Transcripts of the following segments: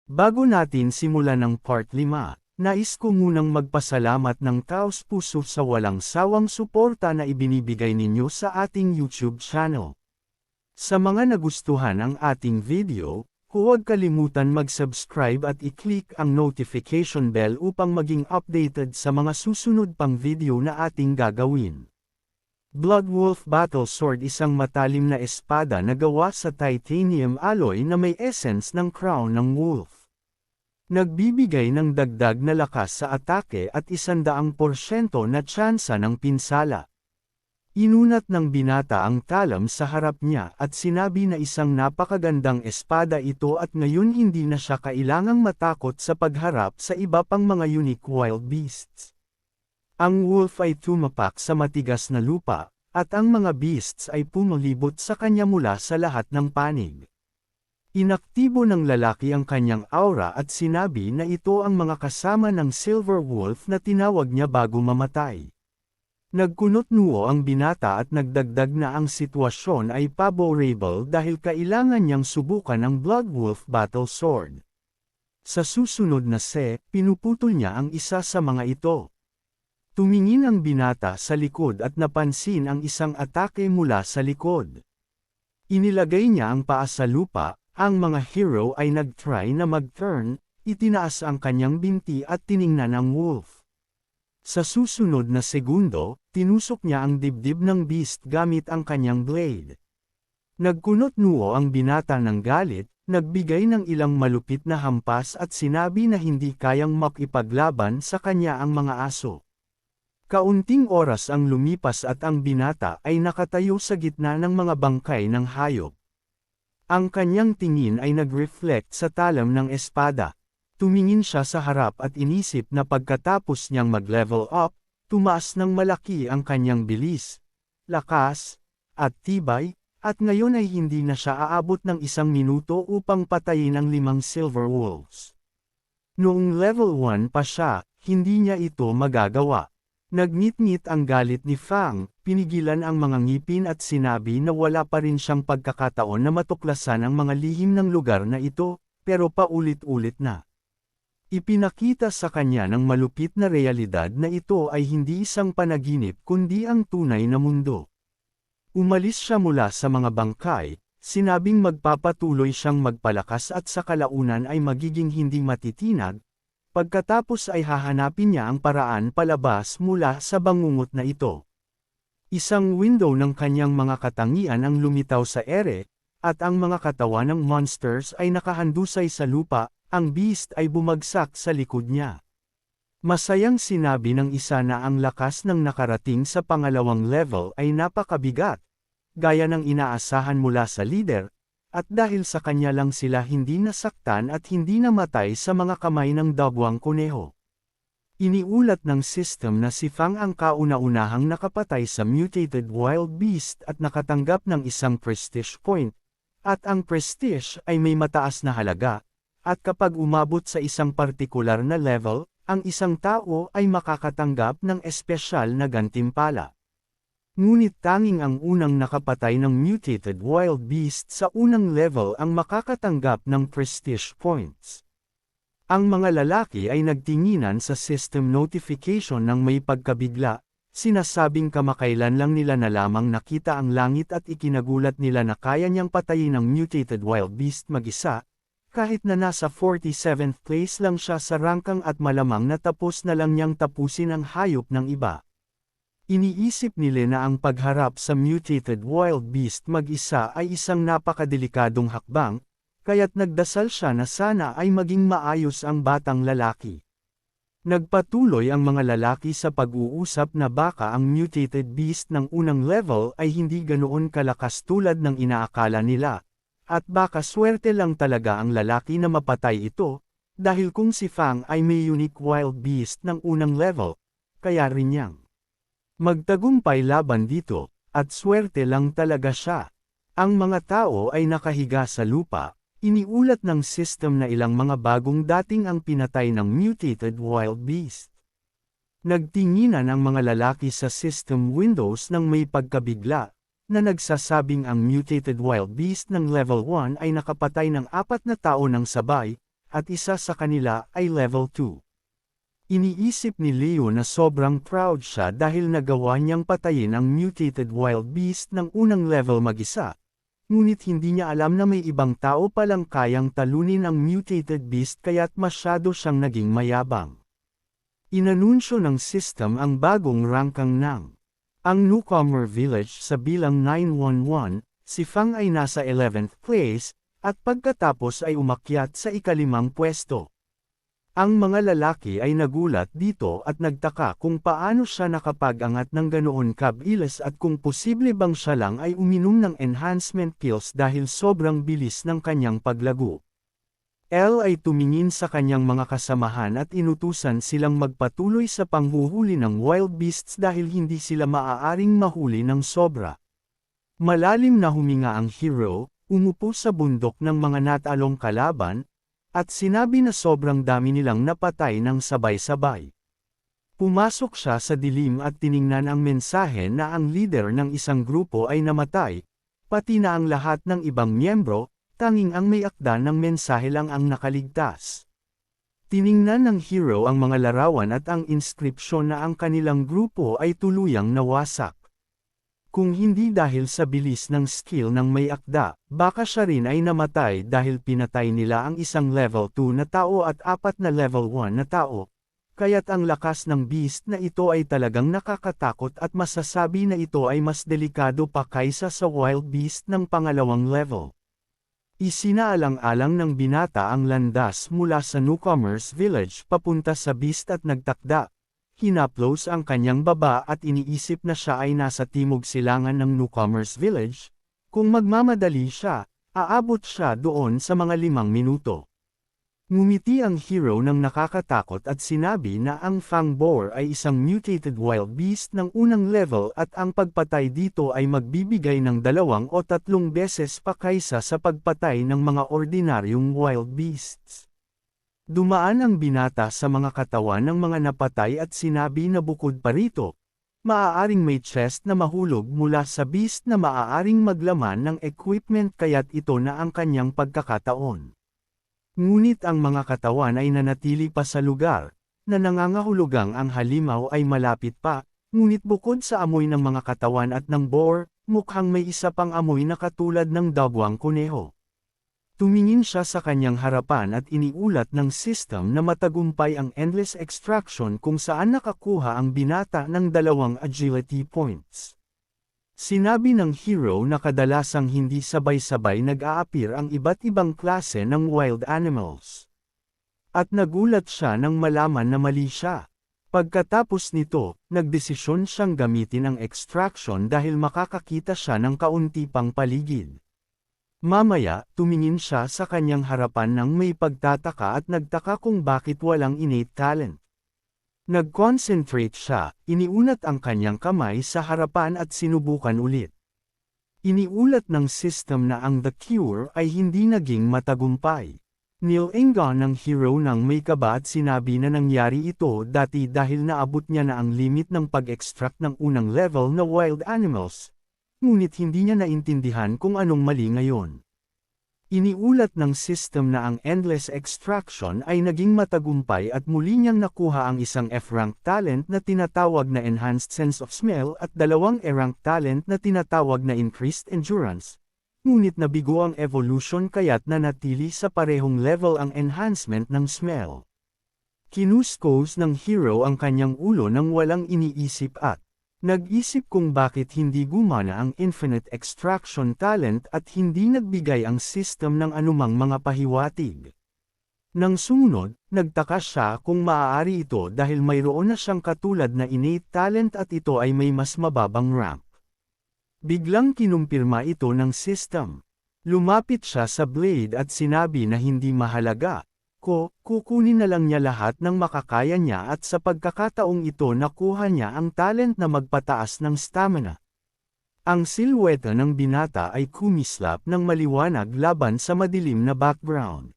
Bago natin simulan ang part 5, nais ko munang magpasalamat ng taos-puso sa walang sawang suporta na ibinibigay ninyo sa ating YouTube channel. Sa mga nagustuhan ang ating video, huwag kalimutan mag-subscribe at i-click ang notification bell upang maging updated sa mga susunod pang video na ating gagawin. Bloodwolf Battle Sword, isang matalim na espada na gawa sa titanium alloy na may essence ng crown ng wolf. Nagbibigay ng dagdag na lakas sa atake at 100% na tsansa ng pinsala. Inunat ng binata ang talam sa harap niya at sinabi na isang napakagandang espada ito at ngayon hindi na siya kailangang matakot sa pagharap sa iba pang mga unique wild beasts. Ang wolf ay tumapak sa matigas na lupa, at ang mga beasts ay pumulibot sa kanya mula sa lahat ng panig. Inaktibo ng lalaki ang kanyang aura at sinabi na ito ang mga kasama ng Silver Wolf na tinawag niya bago mamatay. Nagkunot-noo ang binata at nagdagdag na ang sitwasyon ay favorable dahil kailangan niyang subukan ang Bloodwolf Battle Sword. Sa susunod na pinuputol niya ang isa sa mga ito. Tumingin ang binata sa likod at napansin ang isang atake mula sa likod. Inilagay niya ang paa sa lupa, ang mga hero ay nag-try na mag-turn, itinaas ang kanyang binti at tiningnan ang wolf. Sa susunod na segundo, tinusok niya ang dibdib ng beast gamit ang kanyang blade. Nagkunot-noo ang binata ng galit, nagbigay ng ilang malupit na hampas at sinabi na hindi kayang makipaglaban sa kanya ang mga aso. Kaunting oras ang lumipas at ang binata ay nakatayo sa gitna ng mga bangkay ng hayop. Ang kanyang tingin ay nag-reflect sa talam ng espada. Tumingin siya sa harap at inisip na pagkatapos niyang mag-level up, tumaas ng malaki ang kanyang bilis, lakas, at tibay, at ngayon ay hindi na siya aabot ng 1 minuto upang patayin ang 5 silver wolves. Noong level 1 pa siya, hindi niya ito magagawa. Nagngit-ngit ang galit ni Fang, pinigilan ang mga ngipin at sinabi na wala pa rin siyang pagkakataon na matuklasan ang mga lihim ng lugar na ito, pero paulit-ulit na. Ipinakita sa kanya ng malupit na realidad na ito ay hindi isang panaginip kundi ang tunay na mundo. Umalis siya mula sa mga bangkay, sinabing magpapatuloy siyang magpalakas at sa kalaunan ay magiging hindi matitinag. Pagkatapos ay hahanapin niya ang paraan palabas mula sa bangungot na ito. Isang window ng kanyang mga katangian ang lumitaw sa ere, at ang mga katawan ng monsters ay nakahandusay sa lupa, ang beast ay bumagsak sa likod niya. Masayang sinabi ng isa na ang lakas ng nakarating sa pangalawang level ay napakabigat, gaya ng inaasahan mula sa leader, at dahil sa kanya lang sila hindi nasaktan at hindi namatay sa mga kamay ng dagwang kuneho. Iniulat ng system na si Fang ang kauna-unahang nakapatay sa mutated wild beast at nakatanggap ng 1 prestige point, at ang prestige ay may mataas na halaga, at kapag umabot sa isang partikular na level, ang isang tao ay makakatanggap ng espesyal na gantimpala. Ngunit tanging ang unang nakapatay ng mutated wild beast sa unang level ang makakatanggap ng prestige points. Ang mga lalaki ay nagtinginan sa system notification ng may pagkabigla, sinasabing kamakailan lang nila na lamang nakita ang langit at ikinagulat nila na kaya niyang patayin ang mutated wild beast mag-isa, kahit na nasa 47th place lang siya sa rangkang at malamang na tapos na lang niyang tapusin ang hayop ng iba. Iniisip nila na ang pagharap sa mutated wild beast mag-isa ay isang napakadelikadong hakbang, kaya't nagdasal siya na sana ay maging maayos ang batang lalaki. Nagpatuloy ang mga lalaki sa pag-uusap na baka ang mutated beast ng unang level ay hindi ganoon kalakas tulad ng inaakala nila, at baka swerte lang talaga ang lalaki na mapatay ito, dahil kung si Fang ay may unique wild beast ng unang level, kaya rin niyang magtagumpay laban dito, at swerte lang talaga siya. Ang mga tao ay nakahiga sa lupa, iniulat ng system na ilang mga bagong dating ang pinatay ng mutated wild beast. Nagtinginan ang mga lalaki sa system windows ng may pagkabigla, na nagsasabing ang mutated wild beast ng level 1 ay nakapatay ng 4 na tao ng sabay, at isa sa kanila ay level 2. Iniisip ni Leo na sobrang proud siya dahil nagawa niyang patayin ang mutated wild beast ng unang level mag-isa. Ngunit hindi niya alam na may ibang tao palang kayang talunin ang mutated beast kaya't masyado siyang naging mayabang. Inanunsyo ng system ang bagong rangkang ng ang newcomer village sa bilang 911, si Fang ay nasa 11th place, at pagkatapos ay umakyat sa ika-5 pwesto. Ang mga lalaki ay nagulat dito at nagtaka kung paano siya nakapag-angat ng ganoon kabilis at kung posible bang siya lang ay uminom ng enhancement pills dahil sobrang bilis ng kanyang paglago. Elle ay tumingin sa kanyang mga kasamahan at inutusan silang magpatuloy sa panghuhuli ng wild beasts dahil hindi sila maaaring mahuli ng sobra. Malalim na huminga ang hero, umupo sa bundok ng mga natalong kalaban, at sinabi na sobrang dami nilang napatay ng sabay-sabay. Pumasok siya sa dilim at tiningnan ang mensahe na ang leader ng isang grupo ay namatay, pati na ang lahat ng ibang miyembro, tanging ang may akda ng mensahe lang ang nakaligtas. Tiningnan ng hero ang mga larawan at ang inskripsyon na ang kanilang grupo ay tuluyang nawasak. Kung hindi dahil sa bilis ng skill ng may akda, baka siya rin ay namatay dahil pinatay nila ang isang level 2 na tao at 4 na level 1 na tao. Kaya't ang lakas ng beast na ito ay talagang nakakatakot at masasabi na ito ay mas delikado pa kaysa sa wild beast ng pangalawang level. Isinaalang-alang ng binata ang landas mula sa newcomers village papunta sa beast at nagtakda. Hinaplos ang kanyang baba at iniisip na siya ay nasa timog silangan ng newcomers village. Kung magmamadali siya, aabot siya doon sa mga 5 minuto. Ngumiti ang hero ng nakakatakot at sinabi na ang Fang Boar ay isang mutated wild beast ng unang level at ang pagpatay dito ay magbibigay ng 2 o 3 beses pa kaysa sa pagpatay ng mga ordinaryong wild beasts. Dumaan ang binata sa mga katawan ng mga napatay at sinabi na bukod pa rito, maaaring may chest na mahulog mula sa beast na maaaring maglaman ng equipment kaya't ito na ang kanyang pagkakataon. Ngunit ang mga katawan ay nanatili pa sa lugar, na nangangahulugang ang halimaw ay malapit pa, ngunit bukod sa amoy ng mga katawan at ng boar, mukhang may isa pang amoy na katulad ng dagwang kuneho. Tumingin siya sa kanyang harapan at iniulat ng system na matagumpay ang endless extraction kung saan nakakuha ang binata ng 2 agility points. Sinabi ng hero na kadalasang hindi sabay-sabay nag-aapir ang iba't ibang klase ng wild animals. At nagulat siya nang malaman na mali siya. Pagkatapos nito, nagdesisyon siyang gamitin ang extraction dahil makakakita siya ng kaunti pang paligid. Mamaya, tumingin siya sa kanyang harapan nang may pagtataka at nagtaka kung bakit walang innate talent. Nag-concentrate siya, iniunat ang kanyang kamay sa harapan at sinubukan ulit. Iniulat ng system na ang The Cure ay hindi naging matagumpay. Nilingon ng hero ng may kaba at sinabi na nangyari ito dati dahil naabot niya na ang limit ng pag-extract ng unang level na wild animals. Ngunit hindi niya naintindihan kung anong mali ngayon. Iniulat ng system na ang endless extraction ay naging matagumpay at muli niyang nakuha ang isang F-rank talent na tinatawag na enhanced sense of smell at 2 E-rank talent na tinatawag na increased endurance. Ngunit nabigo ang evolution kaya't nanatili sa parehong level ang enhancement ng smell. Kinuskos ng hero ang kanyang ulo nang walang iniisip at nag-isip kung bakit hindi gumana ang infinite extraction talent at hindi nagbigay ang system ng anumang mga pahiwatig. Nang sumunod, nagtaka siya kung maaari ito dahil mayroon na siyang katulad na innate talent at ito ay may mas mababang rank. Biglang kinumpirma ito ng system. Lumapit siya sa Blade at sinabi na hindi mahalaga. Kukunin na lang niya lahat ng makakaya niya at sa pagkakataong ito nakuha niya ang talent na magpataas ng stamina. Ang silweta ng binata ay kumislap ng maliwanag laban sa madilim na background.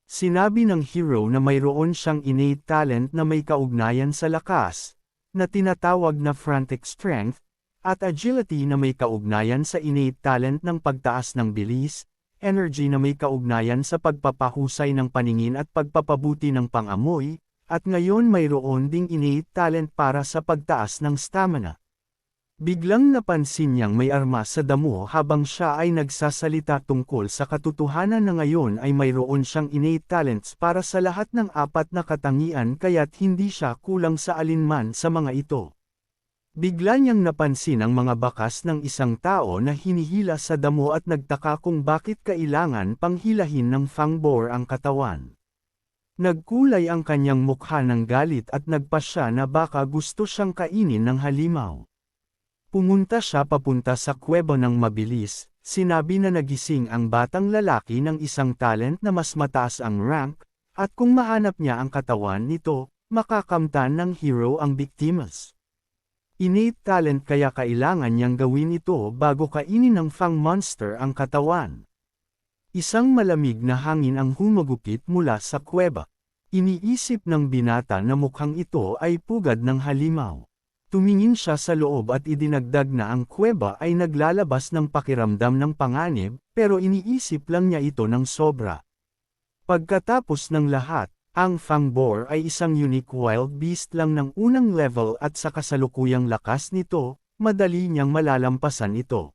Sinabi ng hero na mayroon siyang innate talent na may kaugnayan sa lakas, na tinatawag na frantic strength, at agility na may kaugnayan sa innate talent ng pagtaas ng bilis, energy na may kaugnayan sa pagpapahusay ng paningin at pagpapabuti ng pangamoy, at ngayon mayroon ding innate talent para sa pagtaas ng stamina. Biglang napansin niyang may armas sa damo habang siya ay nagsasalita tungkol sa katotohanan na ngayon ay mayroon siyang innate talents para sa lahat ng 4 na katangian kaya't hindi siya kulang sa alinman sa mga ito. Bigla niyang napansin ang mga bakas ng isang tao na hinihila sa damo at nagtaka kung bakit kailangan pang hilahin ng fangbor ang katawan. Nagkulay ang kanyang mukha ng galit at nagpasya na baka gusto siyang kainin ng halimaw. Pumunta siya papunta sa kuweba ng mabilis, sinabi na nagising ang batang lalaki ng isang talent na mas mataas ang rank, at kung mahanap niya ang katawan nito, makakamtan ng hero ang biktimas. Innate talent kaya kailangan niyang gawin ito bago kainin ng fang monster ang katawan. Isang malamig na hangin ang humagupit mula sa kuweba. Iniisip ng binata na mukhang ito ay pugad ng halimaw. Tumingin siya sa loob at idinagdag na ang kuweba ay naglalabas ng pakiramdam ng panganib, pero iniisip lang niya ito ng sobra. Pagkatapos ng lahat, ang fangbor ay isang unique wild beast lang ng unang level at sa kasalukuyang lakas nito, madali niyang malalampasan ito.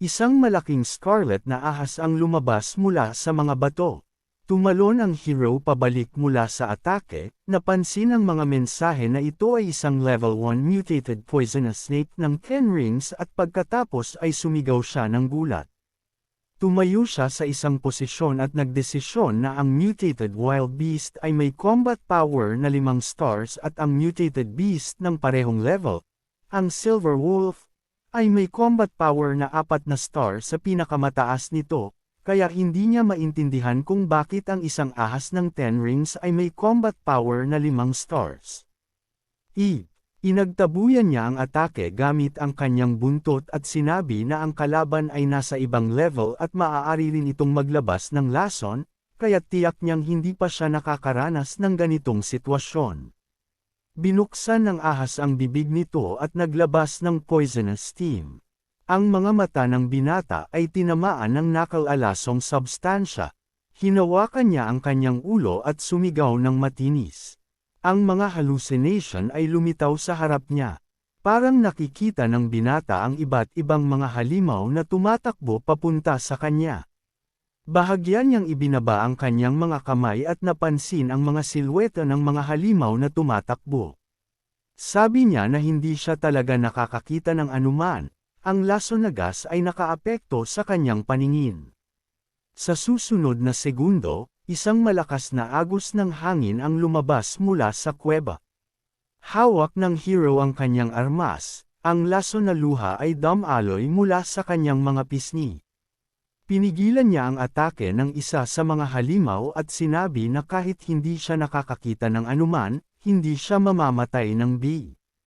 Isang malaking scarlet na ahas ang lumabas mula sa mga bato. Tumalon ang hero pabalik mula sa atake, napansin ang mga mensahe na ito ay isang level 1 mutated poisonous snake ng 10 rings at pagkatapos ay sumigaw siya ng gulat. Tumayo siya sa isang posisyon at nagdesisyon na ang mutated wild beast ay may combat power na 5 stars at ang mutated beast ng parehong level, ang silver wolf, ay may combat power na 4 na stars sa pinakamataas nito. Kaya hindi niya maintindihan kung bakit ang isang ahas ng 10 rings ay may combat power na 5 stars. Inagtabuyan niya ang atake gamit ang kanyang buntot at sinabi na ang kalaban ay nasa ibang level at maaari rin itong maglabas ng lason, kaya tiyak niyang hindi pa siya nakakaranas ng ganitong sitwasyon. Binuksan ng ahas ang bibig nito at naglabas ng poisonous steam. Ang mga mata ng binata ay tinamaan ng nakalalasong substansya. Hinawakan niya ang kanyang ulo at sumigaw ng matinis. Ang mga hallucination ay lumitaw sa harap niya. Parang nakikita ng binata ang iba't ibang mga halimaw na tumatakbo papunta sa kanya. Bahagyan niyang ibinaba ang kanyang mga kamay at napansin ang mga silweta ng mga halimaw na tumatakbo. Sabi niya na hindi siya talaga nakakakita ng anuman. Ang laso na gas ay nakaapekto sa kanyang paningin. Sa susunod na segundo, isang malakas na agos ng hangin ang lumabas mula sa kuweba. Hawak ng hero ang kanyang armas, ang laso na luha ay dumaloy mula sa kanyang mga pisngi. Pinigilan niya ang atake ng isa sa mga halimaw at sinabi na kahit hindi siya nakakakita ng anuman, hindi siya mamamatay ng bee.